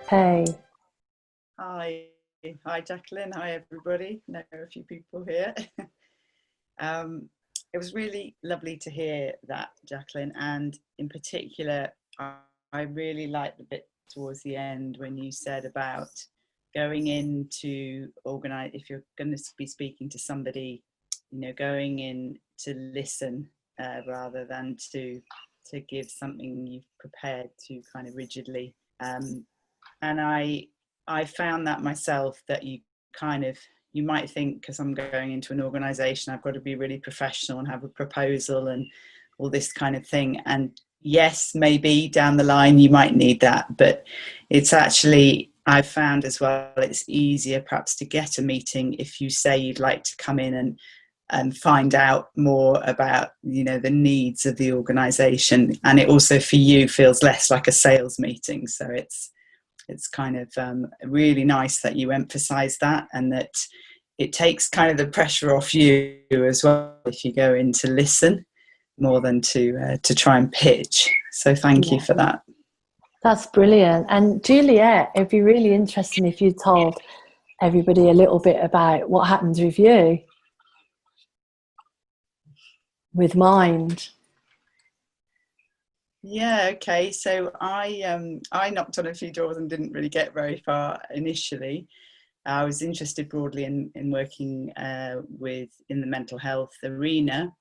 Hey. Hi, hi Jacqueline. Hi everybody. I know a few people here. um, it was really lovely to hear that, Jacqueline, and in particular, I really liked the bit towards the end when you said about going in to organize. If you're going to be speaking to somebody, going in to listen rather than to give something you've prepared to kind of rigidly. And I found that myself, that you might think, because I'm going into an organization, I've got to be really professional and have a proposal and all this kind of thing. And yes, maybe down the line you might need that, but it's actually, I've found as well, it's easier perhaps to get a meeting if you say you'd like to come in and find out more about the needs of the organization, and it also for you feels less like a sales meeting. So it's kind of really nice that you emphasize that, and that it takes kind of the pressure off you as well if you go in to listen more than to try and pitch. So thank you for that. That's brilliant. And Juliet, it'd be really interesting if you told everybody a little bit about what happened with you with Mind. Yeah, okay. So I knocked on a few doors and didn't really get very far initially. I was interested broadly in working in the mental health arena.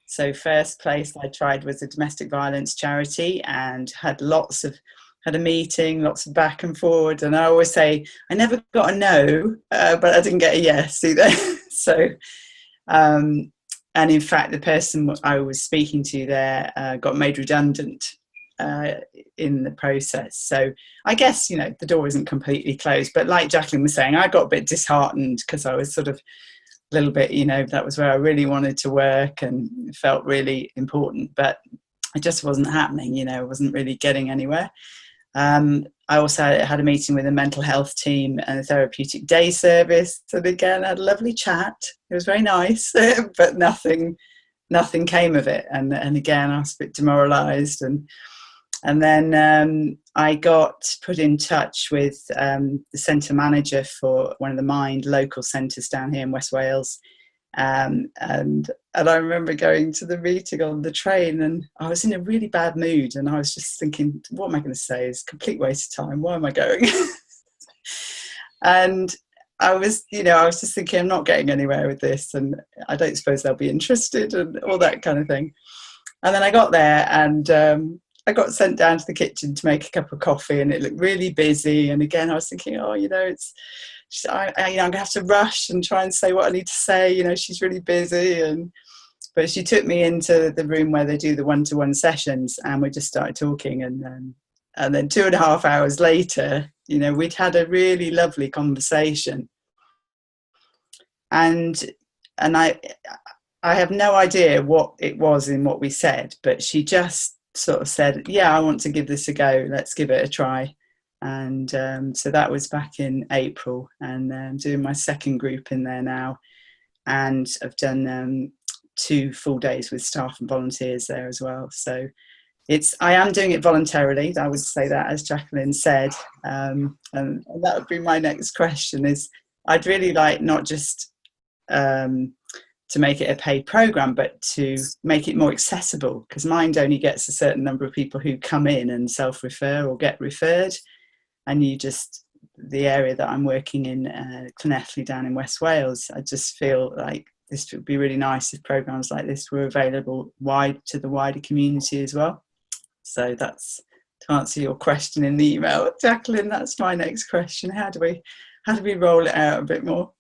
So first place I tried was a domestic violence charity, and had a meeting, lots of back and forward. And I always say I never got a no, but I didn't get a yes either. So, and in fact, the person I was speaking to there got made redundant in the process. So I guess, the door isn't completely closed. But like Jacqueline was saying, I got a bit disheartened because I was sort of a little bit, that was where I really wanted to work and it felt really important. But it just wasn't happening, I wasn't really getting anywhere. I also had a meeting with a mental health team and a therapeutic day service. And again, I had a lovely chat. It was very nice, but nothing came of it. And again, I was a bit demoralised. And then I got put in touch with the centre manager for one of the Mind local centres down here in West Wales. And I remember going to the meeting on the train, and I was in a really bad mood, and I was just thinking, what am I going to say? It's a complete waste of time. Why am I going? And I was just thinking, I'm not getting anywhere with this, and I don't suppose they'll be interested, and all that kind of thing. And then I got there, and I got sent down to the kitchen to make a cup of coffee, and it looked really busy. And again, I was thinking, I'm going to have to rush and try and say what I need to say. She's really busy. But she took me into the room where they do the one-to-one sessions, and we just started talking. And then 2.5 hours later, we'd had a really lovely conversation. And I have no idea what it was in what we said, but she just sort of said, yeah, I want to give this a go. Let's give it a try. And so that was back in April, and I'm doing my second group in there now, and I've done 2 full days with staff and volunteers there as well. So I am doing it voluntarily. I would say that, as Jacqueline said, and that would be my next question. Is I'd really like not just to make it a paid program, but to make it more accessible, because Mind only gets a certain number of people who come in and self-refer or get referred. And the area that I'm working in, Llanelli down in West Wales, I just feel like this would be really nice if programs like this were available to the wider community as well. So that's to answer your question in the email, Jacqueline. That's my next question. How do we roll it out a bit more?